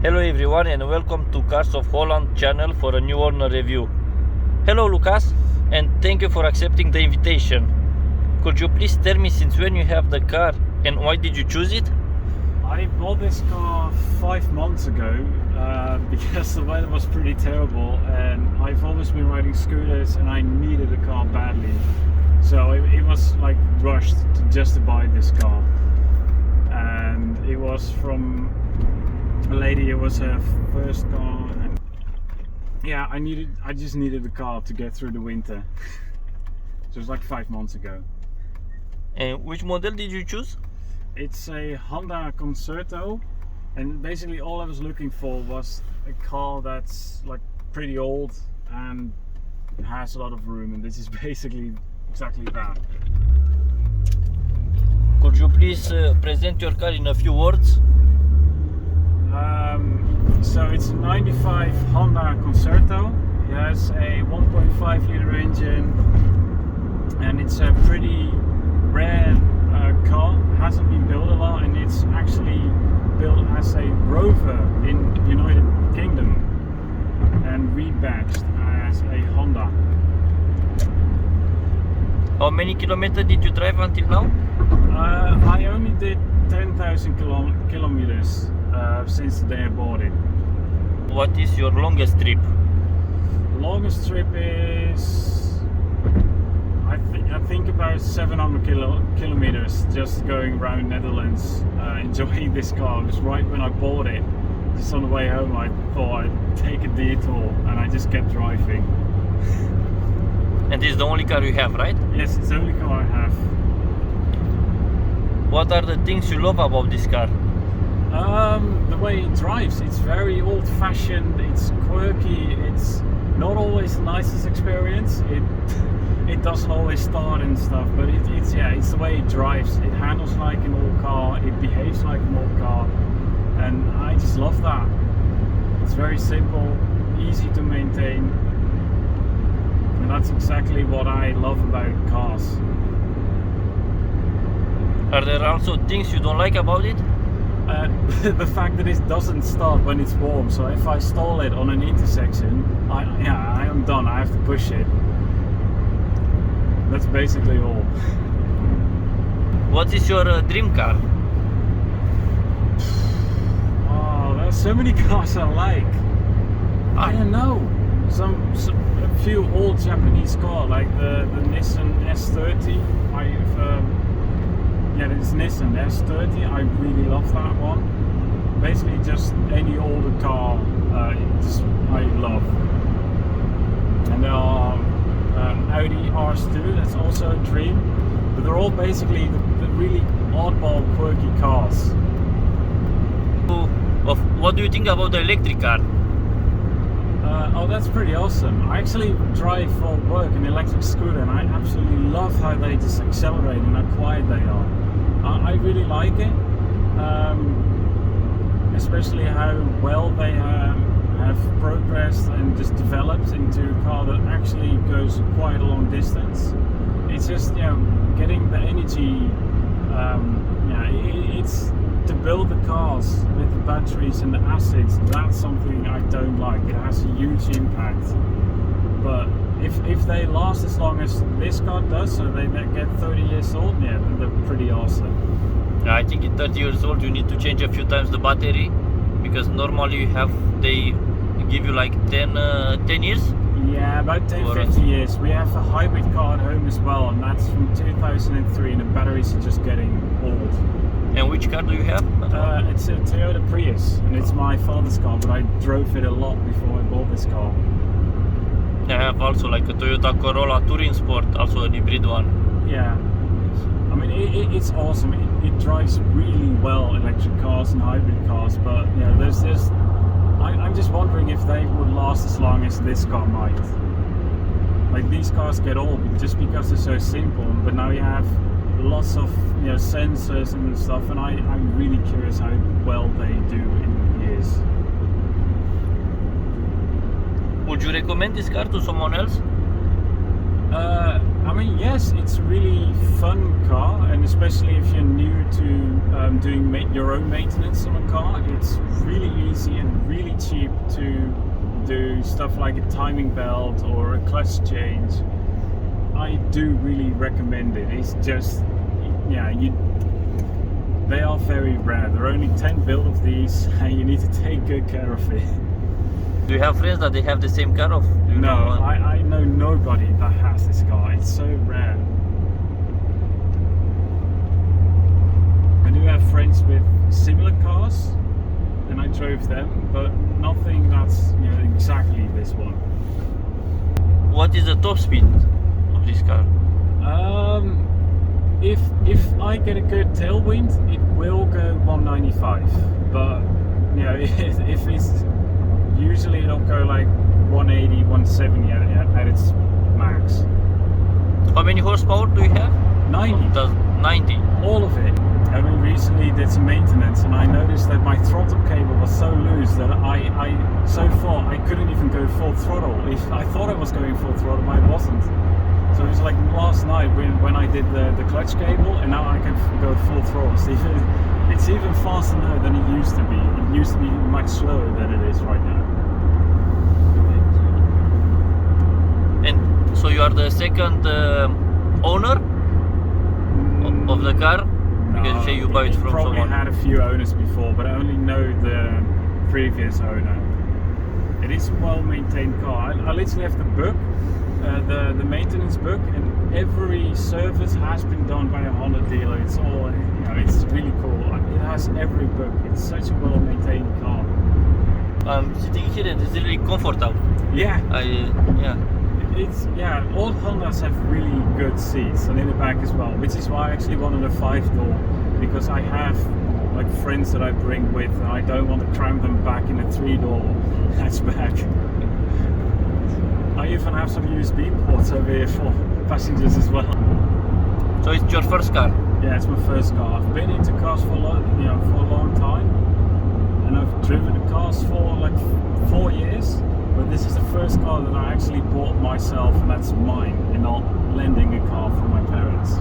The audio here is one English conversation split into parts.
Hello everyone and welcome to Cars of Holland channel for a new owner review. Hello Lucas, and thank you for accepting the invitation. Could you please tell me since when you have the car and why did you choose it? I bought this car 5 months ago because the weather was pretty terrible and I've always been riding scooters and I needed a car badly. So it was like rushed to buy this car. And it was from a lady, it was her first car. And yeah, I just needed a car to get through the winter. So it was like 5 months ago. And which model did you choose? It's a Honda Concerto, and basically all I was looking for was a car that's like pretty old and has a lot of room, and this is basically exactly that. Could you please present your car in a few words? So it's a 95 Honda Concerto. It has a 1.5 liter engine and it's a pretty rare car. It hasn't been built a lot and it's actually built as a Rover in United Kingdom and rebadged as a Honda. How many kilometers did you drive until now? I only did 10,000 kilometers since the day I bought it. What is your longest trip? Longest trip is I think about 700 kilometers just going around Netherlands, enjoying this car. It was right when I bought it. Just on the way home I thought I'd take a detour and I just kept driving. And this is the only car you have, right? Yes, it's the only car I have. What are the things you love about this car? The way it drives, it's very old-fashioned, it's quirky, it's not always the nicest experience. It doesn't always start and stuff, but it's the way it drives. It handles like an old car, it behaves like an old car, and I just love that. It's very simple, easy to maintain, and that's exactly what I love about cars. Are there also things you don't like about it? The fact that it doesn't start when it's warm, so if I stall it on an intersection, I am done, I have to push it. That's basically all. What is your dream car? Oh, there's so many cars I like. I don't know. A few old Japanese cars, like the Nissan S30. It's Nissan S30. I really love that one. Basically, just any older car, I love. And there are Audi R2. That's also a dream. But they're all basically the really oddball, quirky cars. What do you think about the electric car? Oh, that's pretty awesome. I actually drive for work an electric scooter and I absolutely love how they just accelerate and how quiet they are. I really like it, especially how well they have progressed and just developed into a car that actually goes quite a long distance. It's just, getting the energy, it's to build the cars with the batteries and the acids, that's something I don't like. It has a huge impact. But if they last as long as this car does, so they get 30 years old, then they're pretty awesome. I think at 30 years old you need to change a few times the battery, because normally they give you like 10 years? Yeah, about 10-15 years. We have a hybrid car at home as well, and that's from 2003, and the batteries are just getting old. And which car do you have? It's a Toyota Prius, and it's my father's car, but I drove it a lot before I bought this car. I have also like a Toyota Corolla Touring Sport, also an hybrid one. Yeah, I mean it's awesome. It drives really well, electric cars and hybrid cars. But I'm just wondering if they would last as long as this car might. Like these cars get old just because they're so simple, but now you have lots of sensors and stuff, and I'm really curious how well they do in years. Would you recommend this car to someone else? I mean, yes, it's a really fun car, and especially if you're new to doing your own maintenance on a car, it's really easy and really cheap to do stuff like a timing belt or a clutch change. I do really recommend it. It's just, yeah, they are very rare. There are only 10 built of these, and you need to take good care of it. Do you have friends that they have the same car of? No, I know nobody that has this car. It's so rare. I do have friends with similar cars, and I drove them, but nothing that's exactly this one. What is the top speed of this car? If I get a good tailwind, it will go 195. But if it's usually it'll go like 180, 170 at its max. How many horsepower do you have? 90. 90. All of it. I mean, recently did some maintenance, and I noticed that my throttle cable was so loose that I so far I couldn't even go full throttle. If I thought I was going full throttle, but I wasn't. So it was like last night when I did the clutch cable, and now I can go full throttle. So it's even faster now than it used to be. It used to be much slower than it is right now. And so you are the second owner of the car? Because you say you buy it from probably someone. Had a few owners before, but I only know the previous owner. It is a well-maintained car. I literally have the book, the maintenance book, and every service has been done by a Honda dealer. It's all, it's really cool. It has every book. It's such a well-maintained car. I'm sitting here and it's really comfortable. Yeah. All Hondas have really good seats, and in the back as well, which is why I actually wanted a 5-door, because I have like friends that I bring with, and I don't want to cram them back in a 3-door hatchback. I even have some USB ports over here for passengers as well. So it's your first car? Yeah, it's my first car. I've been into cars for a long time, and I've driven the cars for like 4 years. But this is the first car that I actually bought myself, and that's mine, and not lending a car from my parents.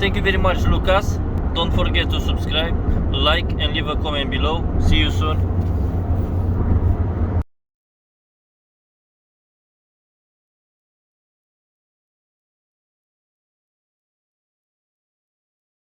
Thank you very much, Lucas. Don't forget to subscribe, like, and leave a comment below. See you soon.